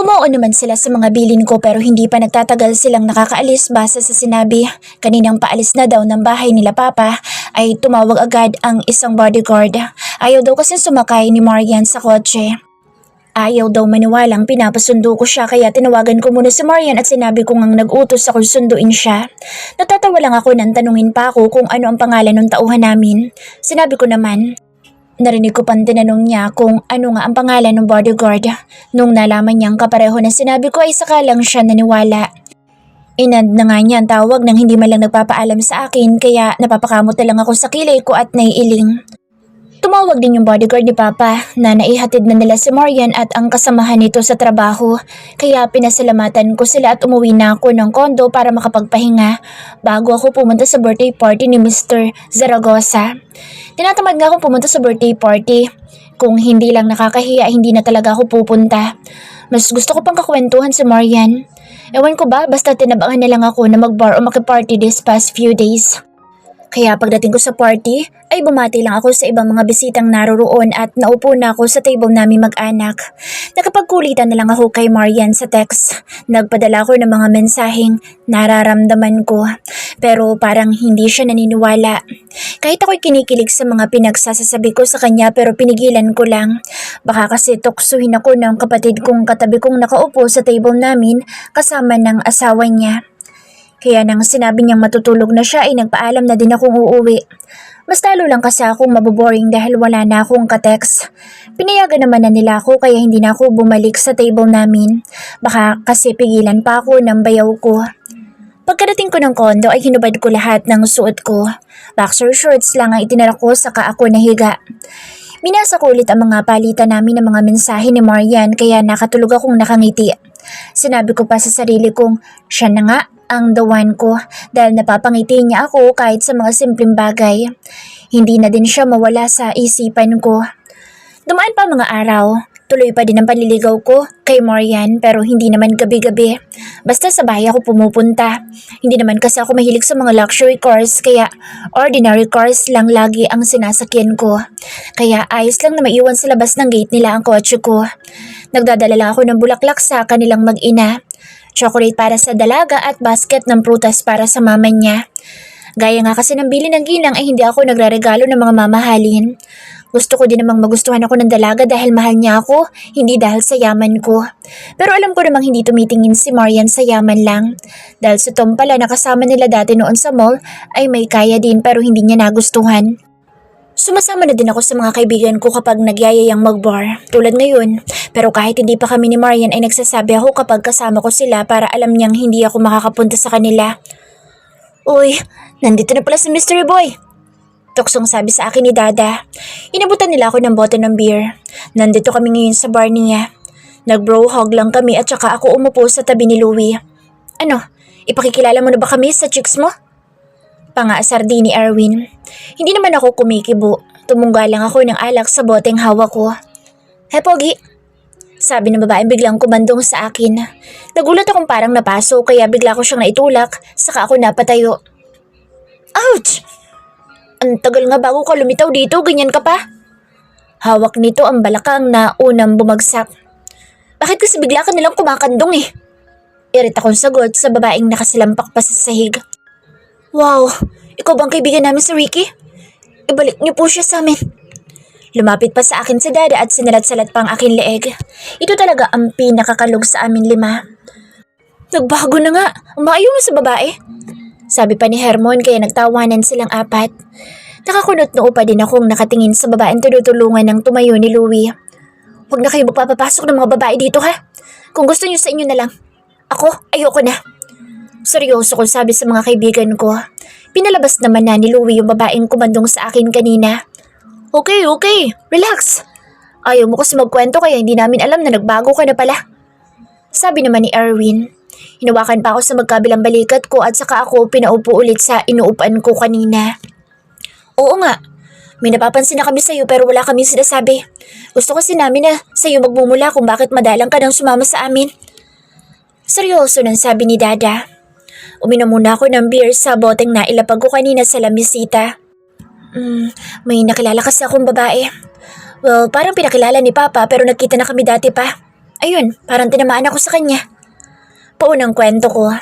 Umuo naman sila sa mga bilin ko pero hindi pa nagtatagal silang nakakaalis base sa sinabi. Kaninang paalis na daw ng bahay nila Papa ay tumawag agad ang isang bodyguard. Ayaw daw kasi sumakay ni Marian sa kotse. Ayaw daw maniwalang pinapasundo ko siya kaya tinawagan ko muna si Marian at sinabi ko ngang nag-utos akong sunduin siya. Natatawa lang ako nang tanungin pa ako kung ano ang pangalan ng tauhan namin. Sinabi ko naman. Narinig ko pang tinanong niya kung ano nga ang pangalan ng bodyguard. Nung nalaman niyang kapareho na sinabi ko ay saka lang siya naniwala. Inad na nga niya ang tawag nang hindi man lang nagpapaalam sa akin kaya napapakamot na lang ako sa kilay ko at naiiling. Tumawag din yung bodyguard ni Papa na naihatid na nila si Marian at ang kasamahan nito sa trabaho kaya pinasalamatan ko sila at umuwi na ako ng kondo para makapagpahinga bago ako pumunta sa birthday party ni Mr. Zaragoza. Tinatamad nga akong pumunta sa birthday party. Kung hindi lang nakakahiya, hindi na talaga ako pupunta. Mas gusto ko pang kakwentuhan si Marian. Ewan ko ba, basta tinabangan na lang ako na mag-bar o makiparty this past few days. Kaya pagdating ko sa party, ay bumati lang ako sa ibang mga bisitang naroroon at naupo na ako sa table namin mag-anak. Nakapagkulitan na lang ako kay Marian sa text. Nagpadala ako ng mga mensaheng nararamdaman ko. Pero parang hindi siya naniniwala. Kahit ako'y kinikilig sa mga pinagsasasabi ko sa kanya pero pinigilan ko lang. Baka kasi tuksuhin ako ng kapatid kong katabi kong nakaupo sa table namin kasama ng asawa niya. Kaya nang sinabi niyang matutulog na siya ay nagpaalam na din akong uuwi. Mas lalo lang kasi akong maboboring dahil wala na akong kateks. Pinayagan naman na nila ako kaya hindi na ako bumalik sa table namin. Baka kasi pigilan pa ako ng bayaw ko. Pagkadating ko ng kondo ay hinubad ko lahat ng suot ko. Boxer shorts lang ang itinara ko saka ako nahiga. Binasa ko ulit ang mga palitan namin ng mga mensahe ni Marian kaya nakatulog akong nakangiti. Sinabi ko pa sa sarili kong siya na nga ang the one ko dahil napapangiti niya ako kahit sa mga simpleng bagay. Hindi na din siya mawala sa isipan ko. Dumaan pa mga araw. Tuloy pa din ang panliligaw ko kay Marian pero hindi naman gabi-gabi. Basta sa bahay ako pumupunta. Hindi naman kasi ako mahilig sa mga luxury cars kaya ordinary cars lang lagi ang sinasakyan ko. Kaya ayos lang na maiwan sa labas ng gate nila ang kotse ko. Nagdadala lang ako ng bulaklak sa kanilang mag-ina. Chocolate para sa dalaga at basket ng prutas para sa mama niya. Gaya nga kasi ng bili ng ginang ay hindi ako nagre-regalo ng mga mamahalin. Gusto ko din namang magustuhan ako ng dalaga dahil mahal niya ako, hindi dahil sa yaman ko. Pero alam ko namang hindi tumitingin si Marian sa yaman lang. Dahil sa Tom pala na kasama nila dati noon sa mall ay may kaya din pero hindi niya nagustuhan. Sumasama na din ako sa mga kaibigan ko kapag nagyayayang mag-bar, tulad ngayon. Pero kahit hindi pa kami ni Marian ay nagsasabi ako kapag kasama ko sila para alam niyang hindi ako makakapunta sa kanila. Uy, nandito na pala si Mystery Boy. Tuksong sabi sa akin ni Dada. Inabutan nila ako ng bote ng beer. Nandito kami ngayon sa bar niya. Nag-bro hug lang kami at saka ako umupo sa tabi ni Louie. Ano, ipakikilala mo na ba kami sa chicks mo? Pangaasar din ni Erwin. Hindi naman ako kumikibo. Tumungga lang ako ng alak sa boteng hawak ko. Hey Pogi, sabi ng babaeng biglang kumandong sa akin. Nagulat akong parang napaso kaya bigla ko siyang naitulak saka ako napatayo. Ouch! Ang tagal nga bago ka lumitaw dito, ganyan ka pa. Hawak nito ang balakang na unang bumagsak. Bakit kasi bigla ka nilang kumakandong eh? Irit akong sagot sa babaeng nakasalampak pa sa sahig. Wow, ikaw bang kaibigan namin si Ricky? Ibalik niyo po siya sa amin. Lumapit pa sa akin si Dada at sinalat-salat pa ang aking leeg. Ito talaga ang pinakakalog sa amin 5. Nagbago na nga, umayaw na sa babae. Sabi pa ni Hermon kaya nagtawanan silang 4. Nakakunot-noo pa din akong nakatingin sa babaeng tinutulungan ng tumayo ni Louie. Huwag na kayo magpapapasok ng mga babae dito ha. Kung gusto niyo sa inyo na lang. Ako, ayoko na. Seryoso kong sabi sa mga kaibigan ko. Pinalabas naman na ni Louie yung babaeng kumandong sa akin kanina. Okay, relax. Ayaw mo kasi magkwento kaya hindi namin alam na nagbago ka na pala. Sabi naman ni Erwin. Hinawakan pa ako sa magkabilang balikat ko at saka ako pinaupo ulit sa inuupan ko kanina. Oo nga, may napapansin na kami sa'yo pero wala kami sinasabi. Gusto kasi namin na sa'yo magmumula kung bakit madalang ka nang sumama sa amin. Seryoso nang sabi ni Dada. Uminom muna ako ng beer sa boteng na ilapag ko kanina sa lamisita. May nakilala kasi akong babae. Well, parang pinakilala ni Papa pero nagkita na kami dati pa. Ayun, parang tinamaan ako sa kanya. Paunang kwento ko,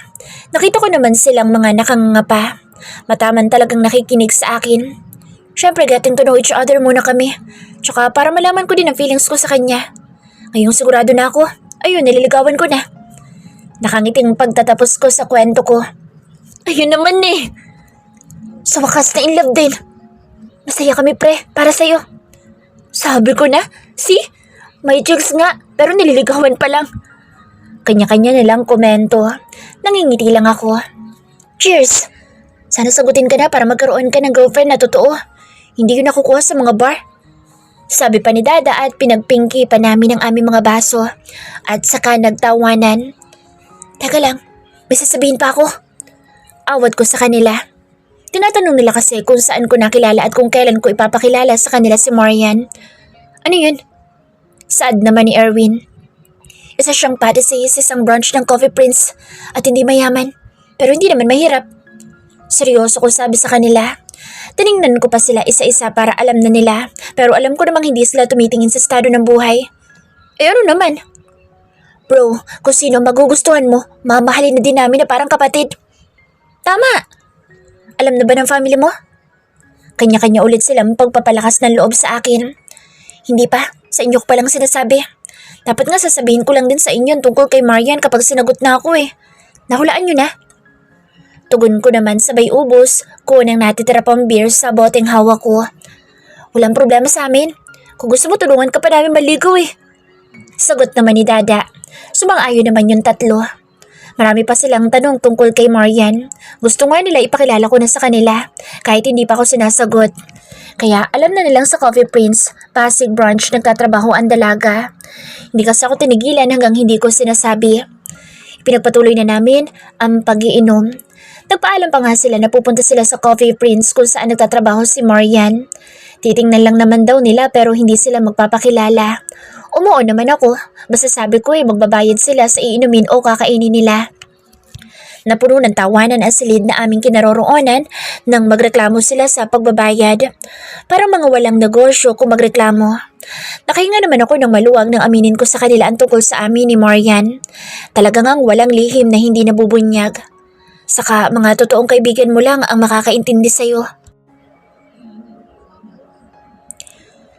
nakita ko naman silang mga nakanganga. Mataman talagang nakikinig sa akin. Siyempre, getting to know each other muna kami. Tsaka para malaman ko din ang feelings ko sa kanya. Ngayong sigurado na ako, ayun, nililigawan ko na. Nakangiting pagtatapos ko sa kwento ko. Ayun naman eh. Sa wakas na in love din. Masaya kami pre, para sa'yo. Sabi ko na, see? May chicks nga, pero nililigawan pa lang. Kanya-kanya na lang komento. Nangingiti lang ako. Cheers! Sana sagutin ka na para magkaroon ka ng girlfriend na totoo. Hindi yun nakukuha sa mga bar. Sabi pa ni Dada at pinagpingki pa namin ang aming mga baso. At saka nagtawanan. Teka lang, may sasabihin pa ako. Awat ko sa kanila. Tinatanong nila kasi kung saan ko nakilala at kung kailan ko ipapakilala sa kanila si Marian. Ano yun? Saad naman ni Erwin. Isa siyang padacy sa isang branch ng Coffee Prince at hindi mayaman. Pero hindi naman mahirap. Seryoso ko sabi sa kanila. Tiningnan ko pa sila isa-isa para alam na nila. Pero alam ko namang hindi sila tumitingin sa estado ng buhay. Eh ano naman? Bro, kung sino magugustuhan mo, mamahalin na din namin na parang kapatid. Tama! Alam na ba ng family mo? Kanya-kanya ulit silang pagpapalakas ng loob sa akin. Hindi pa, sa inyo ko palang sinasabi. Dapat nga sasabihin ko lang din sa inyo tungkol kay Marian kapag sinagot na ako eh. Nahulaan nyo na. Tugon ko naman sabay ubos ko nang natitira pang beer sa boteng hawak ko. Walang problema sa amin. Kung gusto mo tulungan ka pa namin maligaw eh. Sagot naman ni Dada. Sumang-ayon naman yung tatlo. Marami pa silang tanong tungkol kay Marian. Gusto nga nila ipakilala ko na sa kanila kahit hindi pa ako sinasagot. Kaya alam na nilang sa Coffee Prince, Pasig branch nagtatrabaho ang dalaga. Hindi kasi ako tinigilan hanggang hindi ko sinasabi. Pinagpatuloy na namin ang pag-iinom. Nagpaalam pa nga sila na pupunta sila sa Coffee Prince kung saan nagtatrabaho si Marian. Titingnan lang naman daw nila pero hindi sila magpapakilala. Umuo naman ako, basta sabi ko magbabayad sila sa iinumin o kakainin nila. Napuno ng tawanan ang silid na aming kinaroroonan nang magreklamo sila sa pagbabayad. Parang mga walang negosyo kung magreklamo. Nakahinga naman ako ng maluwag nang aminin ko sa kanila ang tungkol sa amin ni Marian. Talagang ang walang lihim na hindi nabubunyag. Saka mga totoong kaibigan mo lang ang makakaintindi sa'yo.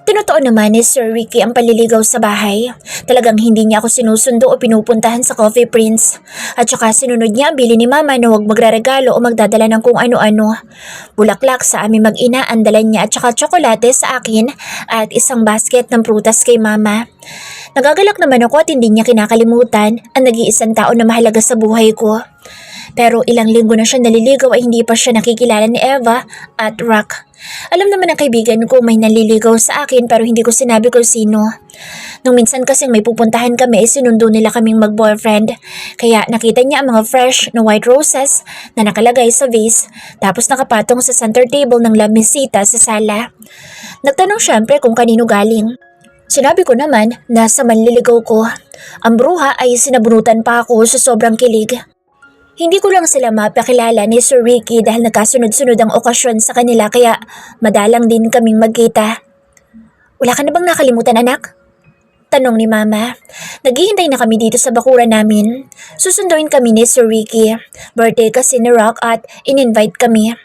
Tinotoo naman ni Sir Ricky ang paliligaw sa bahay. Talagang hindi niya ako sinusundo o pinupuntahan sa Coffee Prince. At saka sinunod niya ang bili ni Mama na huwag magreregalo o magdadala ng kung ano-ano. Bulaklak sa aming mag-ina ang dala niya at saka tsokolate sa akin at isang basket ng prutas kay Mama. Nagagalak naman ako at hindi niya kinakalimutan ang nag-iisang tao na mahalaga sa buhay ko. Pero ilang linggo na siya naliligaw ay hindi pa siya nakikilala ni Eva at Rock. Alam naman ng kaibigan ko may naliligaw sa akin pero hindi ko sinabi kung sino. Nung minsan kasing may pupuntahan kami, sinundo nila kaming mag-boyfriend. Kaya nakita niya ang mga fresh na white roses na nakalagay sa vase tapos nakapatong sa center table ng lamisita sa sala. Nagtanong siyempre kung kanino galing. Sinabi ko naman na sa manliligaw ko. Ang bruha ay sinabunutan pa ako sa sobrang kilig. Hindi ko lang sila mapakilala ni Sir Ricky dahil nagkasunod-sunod ang okasyon sa kanila kaya madalang din kaming magkita. Wala ka na bang nakalimutan anak? Tanong ni Mama. Naghihintay na kami dito sa bakuran namin. Susunduin kami ni Sir Ricky. Birthday kasi ni Rock at in-invite kami.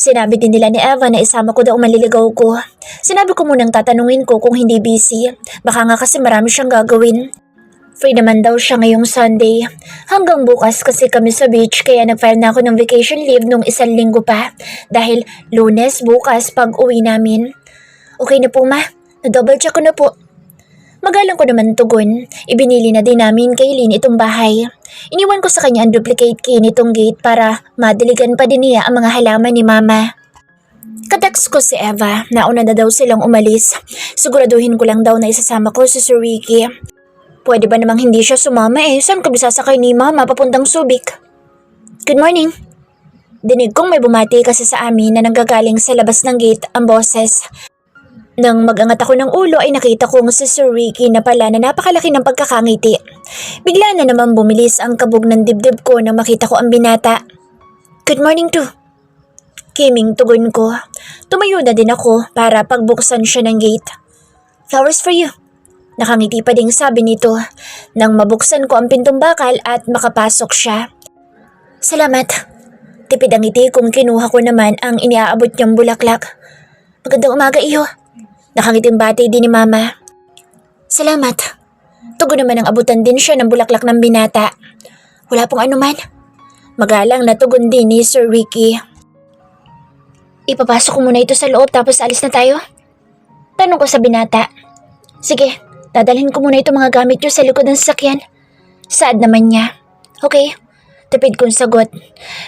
Sinabi din nila ni Eva na isama ko daw maliligaw ko. Sinabi ko munang tatanungin ko kung hindi busy. Baka nga kasi marami siyang gagawin. Free naman daw siya ngayong Sunday. Hanggang bukas kasi kami sa beach kaya nag-file na ako ng vacation leave nung 1 linggo pa. Dahil Lunes bukas pag uwi namin. Okay na po ma, na-double check ko na po. Magalang ko naman tugon. Ibinili na din namin kay Lynn itong bahay. Iniwan ko sa kanya ang duplicate key nitong gate para madiligan pa din niya ang mga halaman ni Mama. Kateks ko si Eva, nauna na daw silang umalis. Siguraduhin ko lang daw na isasama ko si Sir Ricky. Pwede ba namang hindi siya sumama saan kami sasakay ni Mama papuntang Subic? Good morning. Dinig kong may bumati kasi sa amin na nanggagaling sa labas ng gate ang boses. Nang mag-angat ako ng ulo ay nakita kong si Sir Ricky na pala na napakalaki ng pagkakangiti. Bigla na naman bumilis ang kabog ng dibdib ko nang makita ko ang binata. Good morning to. Kiming tugon ko. Tumayo na din ako para pagbuksan siya ng gate. Flowers for you. Nakangiti pa ding sabi nito nang mabuksan ko ang pintong bakal at makapasok siya. Salamat. Tipid ang ngiti kung kinuha ko naman ang iniaabot niyang bulaklak. Magandang umaga, iho. Nakangiting bati din ni Mama. Salamat. Tugon naman ang abutan din siya ng bulaklak ng binata. Wala pong anuman. Magalang na tugon din ni Sir Ricky. Ipapasok ko muna ito sa loob tapos alis na tayo? Tanong ko sa binata. Sige, dadalhin ko muna itong mga gamit niyo sa likod ng sasakyan. Saad naman niya. Okay, tipid kong sagot.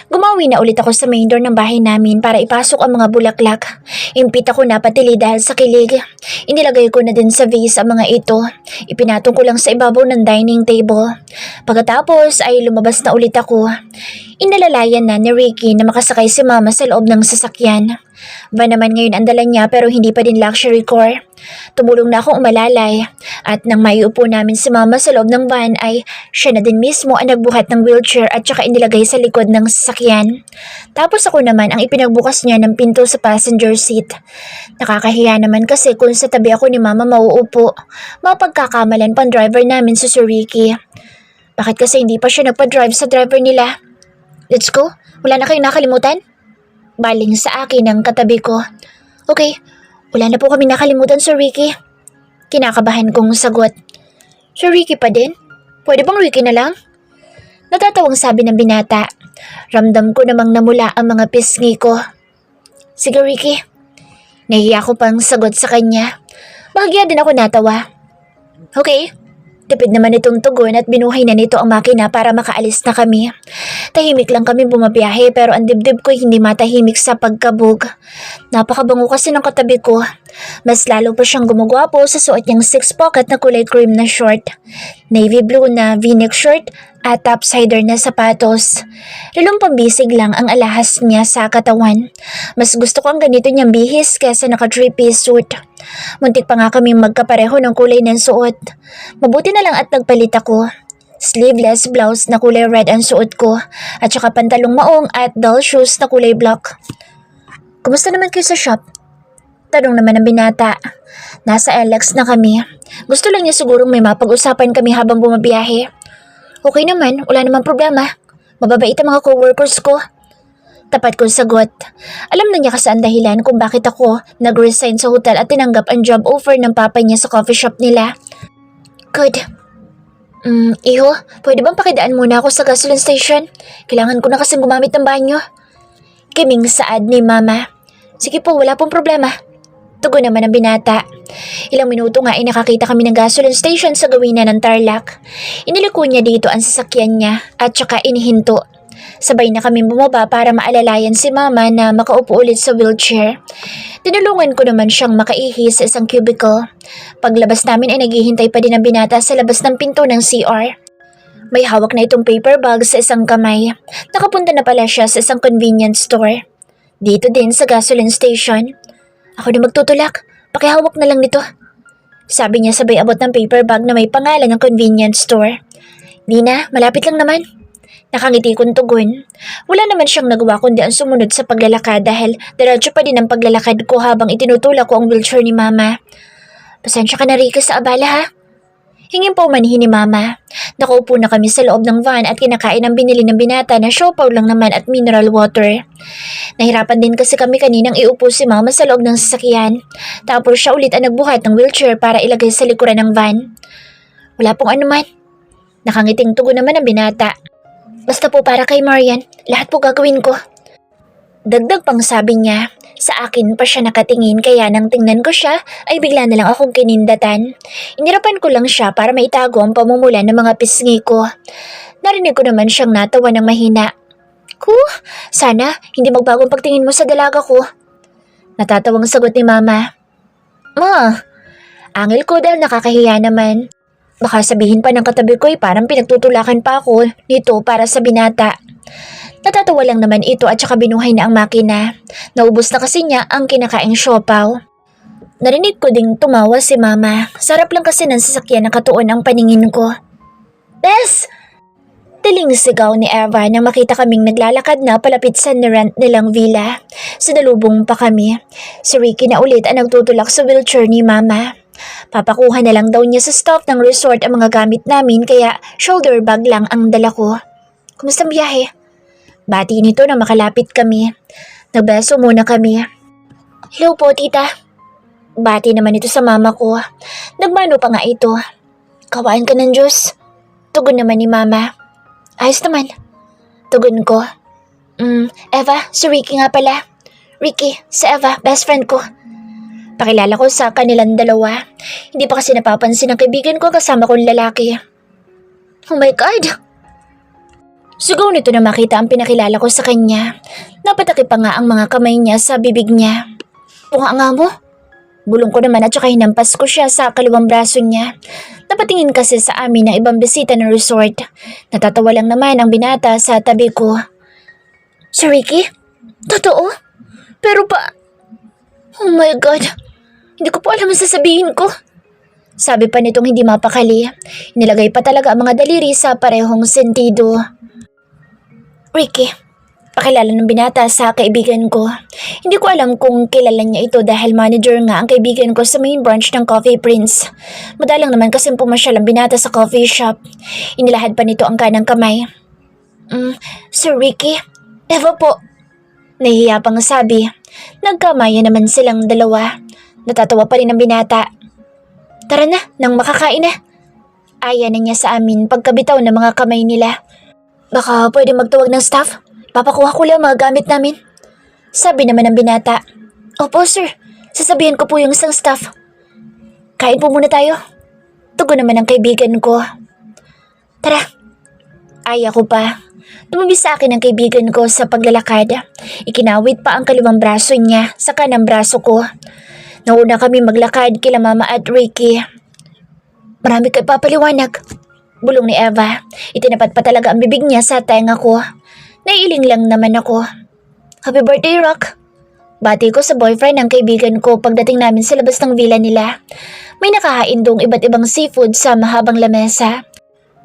Gumawi na ulit ako sa main door ng bahay namin para ipasok ang mga bulaklak. Impit ako na patili dahil sa kilig. Inilagay ko na din sa vase ang mga ito. Ipinatong ko lang sa ibabaw ng dining table. Pagkatapos ay lumabas na ulit ako. Inalalayan na ni Ricky na makasakay si Mama sa loob ng sasakyan. Van naman ngayon ang dala niya pero hindi pa din luxury car. Tumulong na akong umalalay at nang maiupo namin si Mama sa loob ng van ay siya na din mismo ang nagbuhat ng wheelchair at saka inilagay sa likod ng sasakyan. Tapos ako naman ang ipinagbukas niya ng pinto sa passenger seat. Nakakahiya naman kasi kung sa tabi ako ni Mama mauupo. Mapagkakamalan pang driver namin si Sir Ricky. Bakit kasi hindi pa siya nagpa-drive sa driver nila? Let's go. Wala na kayong nakalimutan? Baling sa akin ang katabi ko. Okay, wala na po kami nakalimutan, Sir Ricky. Kinakabahan kong sagot. Sir Ricky pa din? Pwede bang Ricky na lang? Natatawang sabi ng binata. Ramdam ko namang namula ang mga pisngi ko. Sige Ricky. Nahiya ko pang sagot sa kanya. Bahagya din ako natawa. Okay. Tipid naman itong tugon at binuhay na nito ang makina para makaalis na kami. Tahimik lang kami bumabiyahe pero ang dibdib ko hindi matahimik sa pagkabog. Napakabango kasi ng katabi ko. Mas lalo pa siyang gumagwapo sa suot niyang six-pocket na kulay cream na short, navy blue na v-neck shirt at topsider na sapatos. Lalong pambisig lang ang alahas niya sa katawan. Mas gusto ko ang ganito niyang bihis kesa naka 3-piece suit. Muntik pa nga kaming magkapareho ng kulay ng suot. Mabuti na lang at nagpalit ako. Sleeveless blouse na kulay red ang suot ko at saka pantalong maong at dull shoes na kulay black. Kumusta naman kayo sa shop? Tanong naman ng binata. Nasa LX na kami. Gusto lang niya sigurong may mapag-usapan kami habang bumabiyahe. Okay naman, wala namang problema. Mababait ang mga coworkers ko. Tapat kong sagot. Alam na niya kasi ang dahilan kung bakit ako nag-resign sa hotel at tinanggap ang job offer ng papa niya sa coffee shop nila. Good. Iho, pwede bang pakidaan muna ako sa gasoline station? Kailangan ko na kasing gumamit ng banyo. Kiming saad ni Mama. Sige po, wala pong problema. Tugon naman ang binata. Ilang minuto nga ay nakakita kami ng gasoline station sa gawina ng Tarlac. Iniliko niya dito ang sasakyan niya at saka inihinto. Sabay na kaming bumaba para maalalayan si Mama na makaupo ulit sa wheelchair. Tinulungan ko naman siyang makaihi sa isang cubicle. Paglabas namin ay naghihintay pa din ang binata sa labas ng pinto ng CR. May hawak na itong paper bag sa isang kamay. Nakapunta na pala siya sa isang convenience store. Dito din sa gasoline station. Ako na magtutulak. Pakihawak na lang nito. Sabi niya sabay abot ng paper bag na may pangalan ng convenience store. Nina, malapit lang naman. Nakangiti kong tugon. Wala naman siyang nagawa kundi ang sumunod sa paglalakad dahil diretso pa din ang paglalakad ko habang itinutulak ko ang wheelchair ni Mama. Pasensya ka na Ricky sa abala ha. Hingin pa umanihin ni Mama. Nakaupo na kami sa loob ng van at kinakain ang binili ng binata na siopaw lang naman at mineral water. Nahirapan din kasi kami kaninang iupo si Mama sa loob ng sasakyan. Tapos siya ulit ang nagbuhat ng wheelchair para ilagay sa likuran ng van. Wala pong anuman. Nakangiting tugon naman ang binata. Basta po para kay Marian, lahat po gagawin ko. Dagdag pang sabi niya, sa akin pa siya nakatingin kaya nang tingnan ko siya ay bigla na lang akong kinindatan. Inirapan ko lang siya para maitago ang pamumula ng mga pisngi ko. Narinig ko naman siyang natawa ng mahina. Sana hindi magbagong pagtingin mo sa dalaga ko. Natatawang sagot ni Mama. Ma, angil ko dahil nakakahiya naman. Baka sabihin pa ng katabi ko parang pinagtutulakan pa ako nito para sa binata. Natatawa lang naman ito at saka binuhay na ang makina. Naubos na kasi niya ang kinakaing siopaw. Narinig ko ding tumawa si Mama. Sarap lang kasi ng sasakyan na katuon ang paningin ko. Bes! Tiling sigaw ni Eva nang makita kaming naglalakad na palapit sa nirent nilang villa. Sinalubong pa kami. Si Ricky na ulit ang nagtutulak sa wheelchair ni Mama. Papakuha na lang daw niya sa staff ng resort ang mga gamit namin kaya shoulder bag lang ang dala ko. Kumusta ang biyahe? Bati nito na makalapit kami. Nagbeso muna kami. Hello po, tita. Bati naman ito sa mama ko. Nagmano pa nga ito. Kawaan ka ng Diyos. Tugon naman ni mama. Ayos naman. Tugon ko. Eva, si Ricky nga pala. Ricky, si Eva, best friend ko. Pakilala ko sa kanilang dalawa. Hindi pa kasi napapansin ng kaibigan ko kasama kong lalaki. Oh my God! Sigaw nito na makita ang pinakilala ko sa kanya. Napatakip pa nga ang mga kamay niya sa bibig niya. Punga nga mo. Bulong ko naman at saka hinampas ko siya sa kaliwang braso niya. Napatingin kasi sa amin ng ibang bisita ng resort. Natatawa lang naman ang binata sa tabi ko. Si Ricky? Totoo? Pero pa... Oh my God! Hindi ko po alam ang sasabihin ko. Sabi pa nitong hindi mapakali. Nilagay pa talaga ang mga daliri sa parehong sentido. Ricky, pakilala ng binata sa kaibigan ko. Hindi ko alam kung kilala niya ito dahil manager nga ang kaibigan ko sa main branch ng Coffee Prince. Madalang naman kasi pumasyal ang binata sa coffee shop. Inilahad pa nito ang kanang kamay. Sir Ricky? Eva po. Nahihiya pang sabi. Nagkamayan naman silang dalawa. Natatawa pa rin ang binata. Tara na, nang makakain na. Aya na niya sa amin pagkabitaw ng mga kamay nila. Baka pwede magtawag ng staff? Papakuha ko lang mga gamit namin. Sabi naman ng binata. Opo sir, sasabihin ko po yung isang staff. Kain po muna tayo. Tugon naman ang kaibigan ko. Tara. Aya ko pa. Tumabi sa akin ang kaibigan ko sa paglalakad. Ikinawit pa ang kaliwang braso niya sa kanang braso ko. Nauna kami maglakad kila Mama at Ricky. Marami kayo papaliwanag. Bulong ni Eva. Itinapat pa talaga ang bibig niya sa tenga ko. Naiiling lang naman ako. Happy birthday, Rock. Bati ko sa boyfriend ng kaibigan ko pagdating namin sa labas ng villa nila. May nakahain doong iba't ibang seafood sa mahabang lamesa.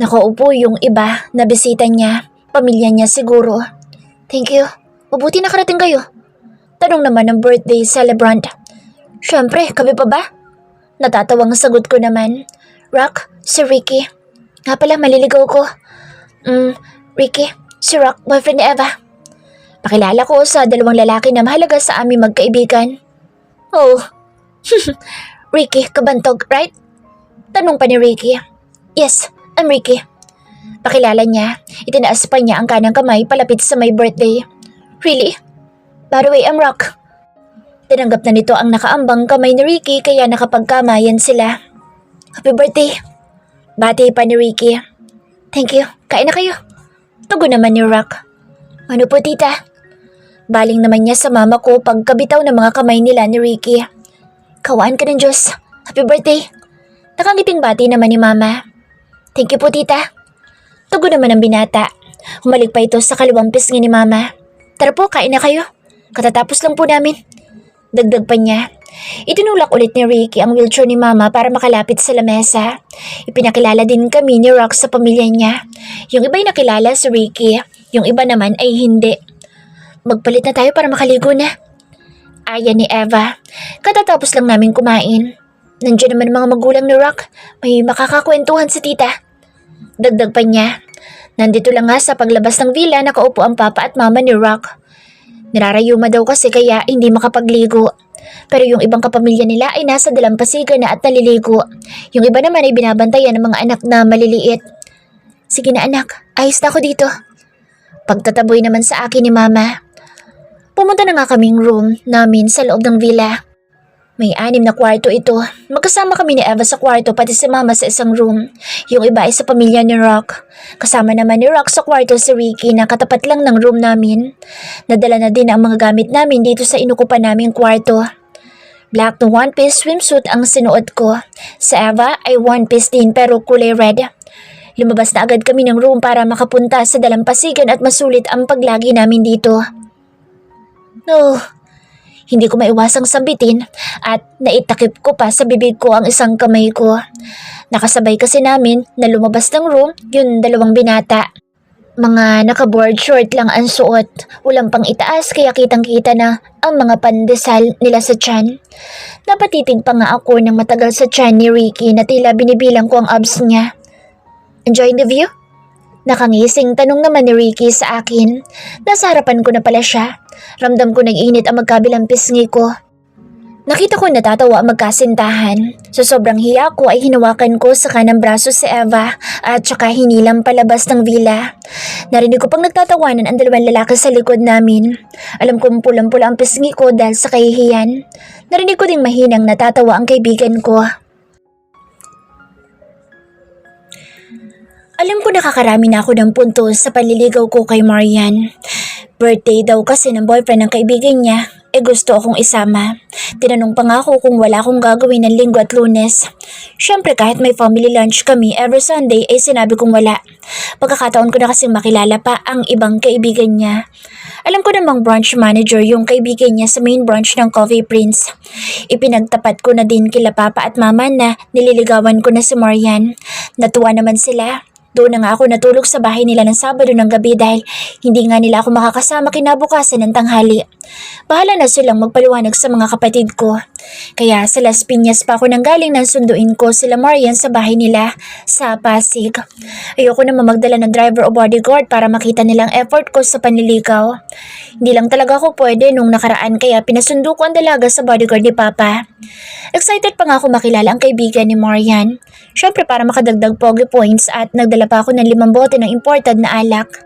Nakaupo yung iba na bisita niya. Pamilya niya siguro. Thank you. Mabuti nakarating kayo. Tanong naman ng birthday celebrant. Siyempre, kami pa ba? Natatawang sagot ko naman. Rock, si Ricky. Nga pala, maliligaw ko. Ricky, si Rock, boyfriend ni Eva. Pakilala ko sa dalawang lalaki na mahalaga sa aming magkaibigan. Oh, Ricky, kabantog, right? Tanong pa ni Ricky. Yes, I'm Ricky. Pakilala niya, itinaas pa niya ang kanang kamay palapit sa may birthday. Really? By the way, I'm Rock. Tinanggap na nito ang nakaambang kamay ni Ricky kaya nakapagkamayan sila. Happy birthday! Bati pa ni Ricky. Thank you. Kain na kayo. Tugon naman ni Rock. Ano po tita? Baling naman niya sa mama ko pagkabitaw ng mga kamay nila ni Ricky. Kawaan ka ng Diyos. Happy birthday. Nakangiting bati naman ni mama. Thank you po tita. Tugon naman ang binata. Humalik pa ito sa kaliwang pisngi ni mama. Tara po, kain na kayo. Katatapos lang po namin. Dagdag pa niya. Itinulak ulit ni Ricky ang wheelchair ni mama para makalapit sa lamesa. Ipinakilala din kami ni Rock sa pamilya niya. Yung iba'y nakilala si Ricky, yung iba naman ay hindi. Magpalit na tayo para makaligo na. Aya ni Eva. Katatapos lang namin kumain. Nandiyan naman mga magulang ni Rock. May makakakwentuhan si tita. Dagdag pa niya. Nandito lang nga sa paglabas ng villa nakaupo ang papa at mama ni Rock. Nirarayuma daw kasi kaya hindi makapagligo. Pero yung ibang kapamilya nila ay nasa dalampasigan na at naliligo. Yung iba naman ay binabantayan ng mga anak na maliliit. Sige na anak, ayos na ako dito. Pagtataboy naman sa akin ni mama. Pumunta na nga kaming room namin sa loob ng villa. May 6 na kwarto ito. Magkasama kami ni Eva sa kwarto pati si mama sa isang room. Yung iba ay sa pamilya ni Rock. Kasama naman ni Rock sa kwarto si Ricky na katapat lang ng room namin. Nadala na din ang mga gamit namin dito sa inukupan naming kwarto. Black na one-piece swimsuit ang sinuot ko. Sa Eva ay one-piece din pero kulay red. Lumabas na agad kami ng room para makapunta sa dalampasigan at masulit ang paglagi namin dito. No. Hindi ko maiwasang sambitin at naitakip ko pa sa bibig ko ang isang kamay ko. Nakasabay kasi namin na lumabas ng room yung dalawang binata. Mga naka-board short lang ang suot. Walang pang itaas kaya kitang-kita na ang mga pandesal nila sa tiyan. Napatitig pa nga ako ng matagal sa tiyan ni Ricky na tila binibilang ko ang abs niya. Enjoying the view? Nakangising tanong naman ni Ricky sa akin. Nasa harapan ko na pala siya. Ramdam ko nag-init ang magkabilang pisngi ko. Nakita ko natatawa ang magkasintahan. Sa sobrang hiya ko ay hinawakan ko sa kanang braso si Eva at saka hinilang palabas ng villa. Narinig ko pang nagtatawanan ang dalawang lalaki sa likod namin. Alam kong pulang-pula ang pisngi ko dahil sa kahihiyan. Narinig ko ding mahinang natatawa ang kaibigan ko. Alam ko nakakarami na ako ng puntos sa panliligaw ko kay Marian. Birthday daw kasi ng boyfriend ng kaibigan niya. Gusto akong isama. Tinanong pa nga ako kung wala akong gagawin ng Linggo at Lunes. Siyempre kahit may family lunch kami every Sunday ay sinabi kong wala. Pagkakataon ko na kasing makilala pa ang ibang kaibigan niya. Alam ko namang branch manager yung kaibigan niya sa main branch ng Coffee Prince. Ipinagtapat ko na din kila Papa at Mama na nililigawan ko na si Marian. Natuwa naman sila. Doon na nga ako natulog sa bahay nila ng Sabado ng gabi dahil hindi nga nila ako makakasama kinabukasan ng tanghali. Bahala na silang magpaliwanag sa mga kapatid ko. Kaya sa Las Piñas pa ako nanggaling nang sunduin ko sila Marian sa bahay nila sa Pasig. Ayoko naman magdala ng driver o bodyguard para makita nilang effort ko sa panliligaw. Hindi lang talaga ako pwede nung nakaraan kaya pinasundo ko ang dalaga sa bodyguard ni Papa. Excited pa nga ako makilala ang kaibigan ni Marian. Siyempre para makadagdag pogi points at nagdala pa ako ng 5 bote ng imported na alak.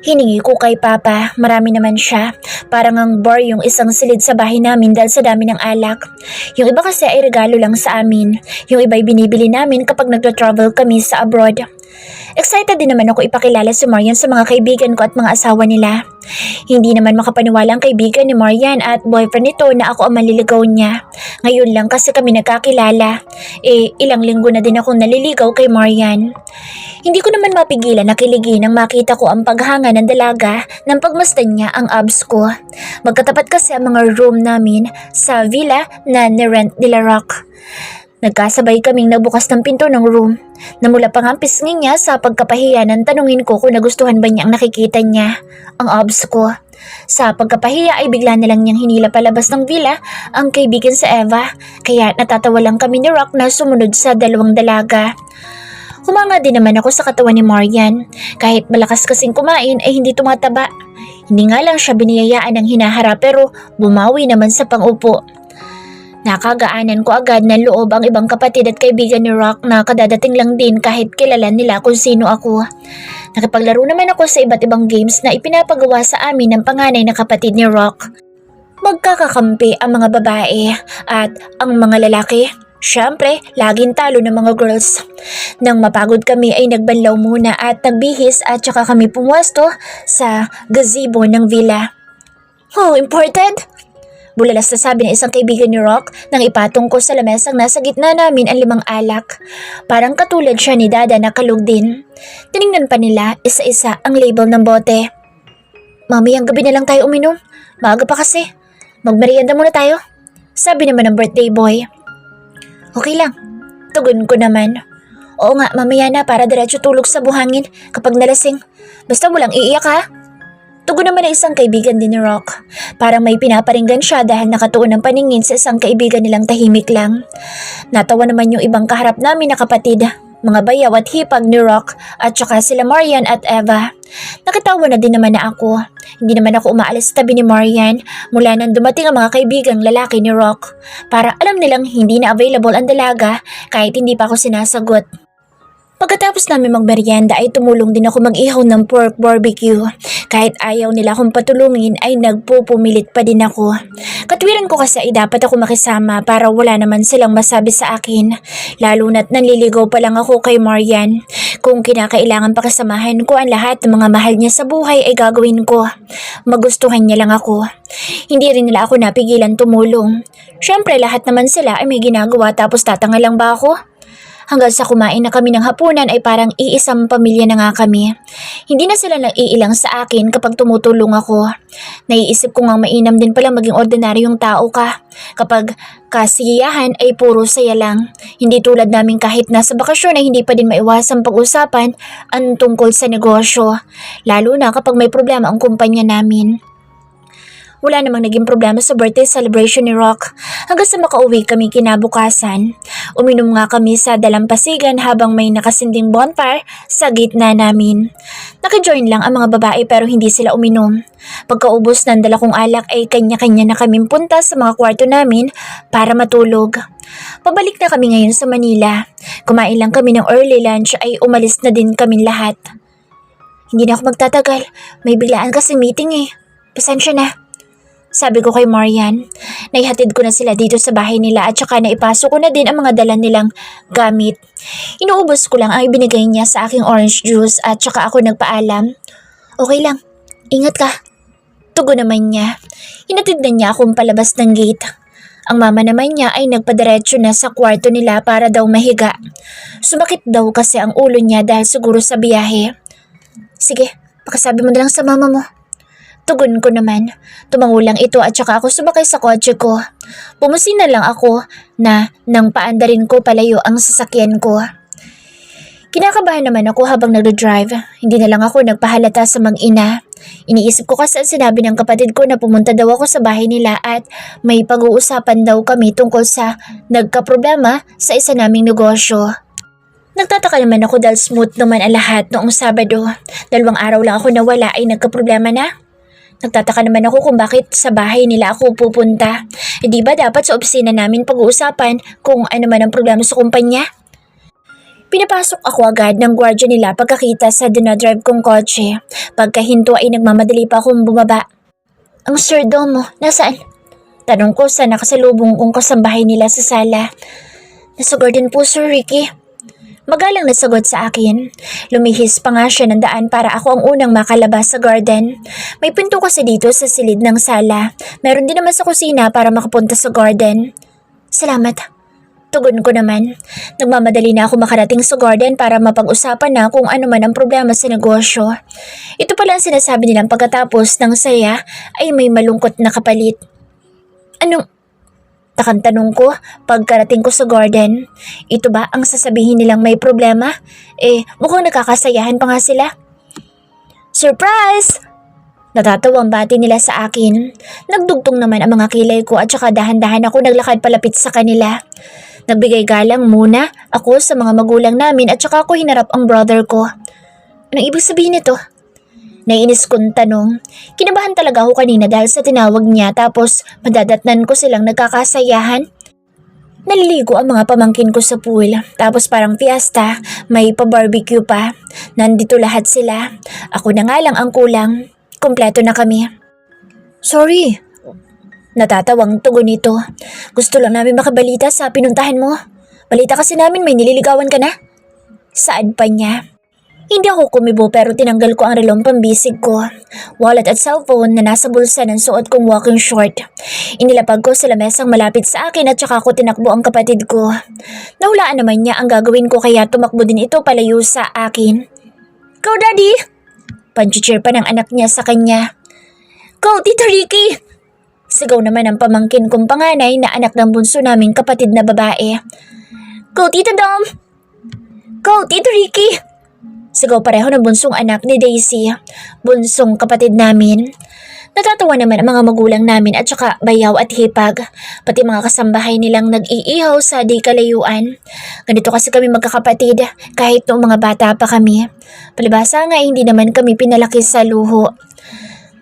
Hiningi ko kay Papa, marami naman siya. Parang ang bar yung isang silid sa bahay namin dahil sa dami ng alak. Yung iba kasi ay regalo lang sa amin. Yung iba ay binibili namin kapag nagtra-travel kami sa abroad. Excited din naman ako ipakilala si Marian sa mga kaibigan ko at mga asawa nila. Hindi naman makapaniwala ang kaibigan ni Marian at boyfriend nito na ako ang manliligaw niya. Ngayon lang kasi kami nagkakilala. Ilang linggo na din akong naliligaw kay Marian. Hindi ko naman mapigilan na kiligin nang makita ko ang paghanga ng dalaga nang pagmasdan niya ang abs ko. Magkatapat kasi ang mga room namin sa villa na nirent nila Rock. Nagkasabay kaming nagbukas ng pinto ng room. Namula pa nga ang pisngi niya sa pagkapahiya nang tanungin ko kung nagustuhan ba niya ang nakikita niya, ang abs ko. Sa pagkapahiya ay bigla na lang niyang hinila palabas ng villa ang kaibigan sa Eva, kaya natatawa lang kami ni Rock na sumunod sa dalawang dalaga. Humanga din naman ako sa katawan ni Marian. Kahit malakas kasing kumain ay hindi tumataba. Hindi nga lang siya biniyayaan ng hinaharap pero bumawi naman sa pangupo. Nakagaanan ko agad ng loob ang ibang kapatid at kaibigan ni Rock na kadadating lang din kahit kilala nila kung sino ako. Nakipaglaro naman ako sa iba't ibang games na ipinapagawa sa amin ng panganay na kapatid ni Rock. Magkakakampi ang mga babae at ang mga lalaki. Siyempre, laging talo ng mga girls. Nang mapagod kami ay nagbanlaw muna at nagbihis at saka kami pumwesto sa gazebo ng villa. Oh, imported? Bulalas na sabi ng isang kaibigan ni Rock nang ipatong ko sa lamesang nasa gitna namin ang 5 alak. Parang katulad siya ni Dada na kalug din. Tiningnan pa nila isa-isa ang label ng bote. Mami, ang gabi na lang tayo uminom. Maaga pa kasi. Magmerienda muna tayo. Sabi naman ng birthday boy. Okay lang. Tugon ko naman. Oo nga, mamaya na para diretso tulog sa buhangin kapag nalasing. Basta mo lang iiyak ha. Tugon naman ng isang kaibigan din ni Rock. Parang may pinaparinggan siya dahil nakatuon ang paningin sa isang kaibigan nilang tahimik lang. Natawa naman yung ibang kaharap namin na kapatid, mga bayaw at hipag ni Rock at saka sila Marian at Eva. Nakatawa na din naman na ako. Hindi naman ako umaalis sa tabi ni Marian mula nang dumating ang mga kaibigang lalaki ni Rock. Para alam nilang hindi na available ang dalaga kahit hindi pa ako sinasagot. Pagkatapos namin magmerienda ay tumulong din ako mag-ihaw ng pork barbecue. Kahit ayaw nila akong patulungin ay nagpupumilit pa din ako. Katwiran ko kasi ay dapat ako makisama para wala naman silang masabi sa akin. Lalo na't nanliligaw pa lang ako kay Marian. Kung kinakailangan pakisamahan ko ang lahat ng mga mahal niya sa buhay ay gagawin ko. Magustuhan niya lang ako. Hindi rin nila ako napigilan tumulong. Siyempre lahat naman sila ay may ginagawa tapos tatanga lang ba ako? Hanggang sa kumain na kami ng hapunan ay parang iisang pamilya na nga kami. Hindi na sila naiilang sa akin kapag tumutulong ako. Naiisip ko nga mainam din pala maging ordinaryong tao ka. Kapag kasiyahan ay puro saya lang. Hindi tulad namin kahit nasa bakasyon ay hindi pa din maiwasang pag-usapan ang tungkol sa negosyo. Lalo na kapag may problema ang kumpanya namin. Wala namang naging problema sa birthday celebration ni Rock hanggang sa makauwi kami kinabukasan. Uminom nga kami sa dalampasigan habang may nakasinding bonfire sa gitna namin. Naka-join lang ang mga babae pero hindi sila uminom. Pagkaubos ng dala kong alak ay kanya-kanya na kaming punta sa mga kwarto namin para matulog. Pabalik na kami ngayon sa Manila. Kumain lang kami ng early lunch ay umalis na din kaming lahat. Hindi na ako magtatagal. May biglaan kasi meeting eh. Pasensya na. Sabi ko kay Marian, naihatid ko na sila dito sa bahay nila at saka naipasok ko na din ang mga dala nilang gamit. Inuubos ko lang ang ibinigay niya sa aking orange juice at saka ako nagpaalam. Okay lang, ingat ka. Tugon naman niya. Hinatid na niya akong palabas ng gate. Ang mama naman niya ay nagpadiretso na sa kwarto nila para daw mahiga. Sumakit daw kasi ang ulo niya dahil siguro sa biyahe. Sige, pakasabi mo na lang sa mama mo. Tugon ko naman. Tumango lang ito at saka ako sumakay sa kotse ko. Pumusin na lang ako na nang paandarin ko palayo ang sasakyan ko. Kinakabahan naman ako habang nagdo-drive. Hindi na lang ako nagpahalata sa mag-ina. Iniisip ko kasi ang sinabi ng kapatid ko na pumunta daw ako sa bahay nila at may pag-uusapan daw kami tungkol sa nagkaproblema sa isa naming negosyo. Nagtataka naman ako dahil smooth naman ang lahat noong Sabado. 2 araw lang ako nawala ay nagkaproblema na. Nagtataka naman ako kung bakit sa bahay nila ako pupunta. Di ba dapat sa opisina namin pag-uusapan kung ano man ang problema sa kumpanya? Pinapasok ako agad ng gwardiya nila pagkakita sa dinadrive kong kotse. Pagkahinto ay nagmamadali pa akong bumaba. Ang sirdo mo, nasaan? Tanong ko sa nakasalubong kong kasambahay nila sa sala. Nasa garden po, Sir Ricky. Magalang nasagot sa akin. Lumihis pa nga siya ng daan para ako ang unang makalabas sa garden. May pinto kasi dito sa silid ng sala. Meron din naman sa kusina para makapunta sa garden. Salamat. Tugon ko naman. Nagmamadali na ako makarating sa garden para mapag-usapan na kung ano man ang problema sa negosyo. Ito pala ang sinasabi nilang pagkatapos ng saya ay may malungkot na kapalit. Anong... Takang tanong ko pagkarating ko sa garden. Ito ba ang sasabihin nilang may problema? Mukhang nakakasayahan pa nga sila. Surprise! Natatawang bati nila sa akin. Nagdugtong naman ang mga kilay ko at saka dahan-dahan ako naglakad palapit sa kanila. Nagbigay galang muna ako sa mga magulang namin at saka ako hinarap ang brother ko. Anong ibig sabihin nito? Naiinis kong tanong. Kinabahan talaga ako kanina dahil sa tinawag niya tapos madadatnan ko silang nagkakasayahan. Naliligo ang mga pamangkin ko sa pool. Tapos parang fiesta, may pa-barbecue pa. Nandito lahat sila. Ako na nga lang ang kulang. Kompleto na kami. Sorry. Natatawang tugon nito. Gusto lang namin makabalita sa pinuntahan mo. Balita kasi namin may nililigawan ka na. Saan pa niya? Hindi ako kumibo pero tinanggal ko ang relong pambisig ko. Wallet at cellphone na nasa bulsa ng suot kong walking short. Inilapag ko sa lamesang malapit sa akin at saka ko tinakbo ang kapatid ko. Nahulaan naman niya ang gagawin ko kaya tumakbo din ito palayo sa akin. Go, Daddy! Panchichir pa ng anak niya sa kanya. Go, Tito Ricky! Sigaw naman ang pamangkin kong panganay na anak ng bunso naming kapatid na babae. Go, Tito Dom! Go, Tito Ricky! Sigaw pareho ng bunsong anak ni Daisy, bunsong kapatid namin. Natatawa naman ang mga magulang namin at saka bayaw at hipag, pati mga kasambahay nilang nag-iihaw sa di kalayuan. Ganito kasi kami magkakapatid kahit noong mga bata pa kami. Palibasa nga hindi naman kami pinalaki sa luho.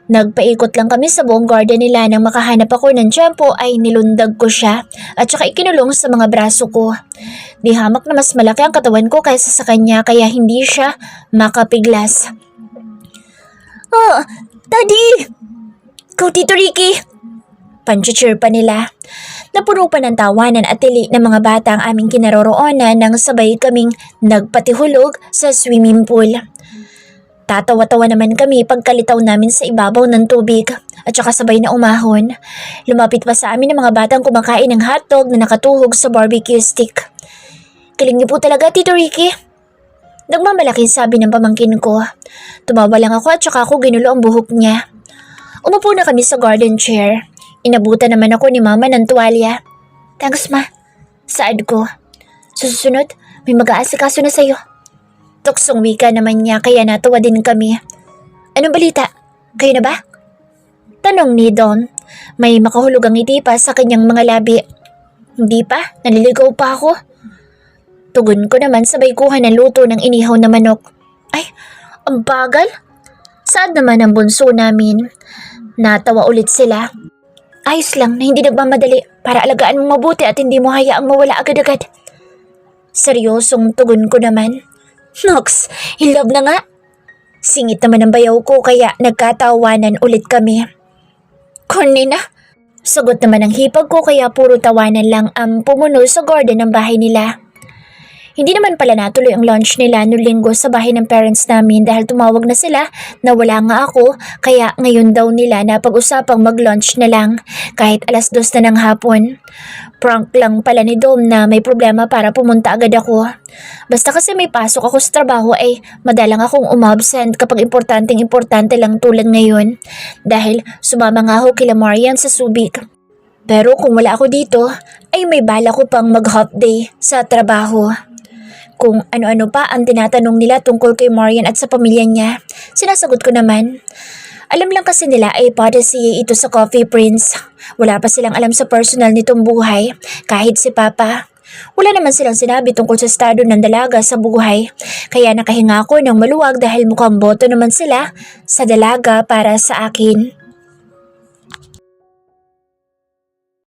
Nagpaikot lang kami sa buong garden nila nang makahanap ako ng tiyempo ay nilundag ko siya at saka ikinulong sa mga braso ko. Di hamak na mas malaki ang katawan ko kaysa sa kanya kaya hindi siya makapiglas. Oh, Daddy! Go, Tito Ricky! Panchichir pa nila. Napuno pa ng tawanan at tili ng mga bata ang aming kinaroroonan nang sabay kaming nagpatihulog sa swimming pool. Tatawa-tawa naman kami pagkalitaw namin sa ibabaw ng tubig at saka sabay na umahon. Lumapit pa sa amin ng mga batang kumakain ng hotdog na nakatuhog sa barbecue stick. Galing niyo po talaga, Tito Ricky. Nagmamalaking sabi ng pamangkin ko. Tumawa lang ako at saka ako ginulo ang buhok niya. Umupo na kami sa garden chair. Inabutan naman ako ni Mama ng tuwalya. Thanks, Ma. Saad ko. Sa susunod, may mag-aasikaso na sa'yo. Tuksong wika naman niya kaya natuwa din kami. Anong balita? Kayo na ba? Tanong ni Don. May makahulugang ngiti pa sa kanyang mga labi. Hindi pa, naliligaw pa ako. Tugon ko naman sabay kuha ng luto ng inihaw na manok. Ay, ang bagal. Saan naman ang bunso namin? Natawa ulit sila. Ayos lang na hindi nagmamadali para alagaan mong mabuti at hindi mo hayaang mawala agad-agad. Seryosong tugon ko naman. Nox, in love na nga. Singit naman ang bayaw ko kaya nagkatawanan ulit kami. Corny na. Sagot naman ang hipag ko kaya puro tawanan lang ang pumuno sa garden ng bahay nila. Hindi naman pala natuloy ang lunch nila noong linggo sa bahay ng parents namin dahil tumawag na sila na wala nga ako kaya ngayon daw nila na pag-usapang mag-lunch na lang kahit 2:00 na ng hapon. Prank lang pala ni Dom na may problema para pumunta agad ako. Basta kasi may pasok ako sa trabaho ay madalang akong umabsent kapag importante lang tulad ngayon dahil sumama nga ako kila Marian sa Subic. Pero kung wala ako dito ay may bala ko pang mag-half day sa trabaho. Kung ano-ano pa ang tinatanong nila tungkol kay Marian at sa pamilya niya, sinasagot ko naman. Alam lang kasi nila ay policy ito sa Coffee Prince. Wala pa silang alam sa personal nitong buhay, kahit si Papa. Wala naman silang sinabi tungkol sa estado ng dalaga sa buhay. Kaya nakahinga ako ng maluwag dahil mukhang boto naman sila sa dalaga para sa akin.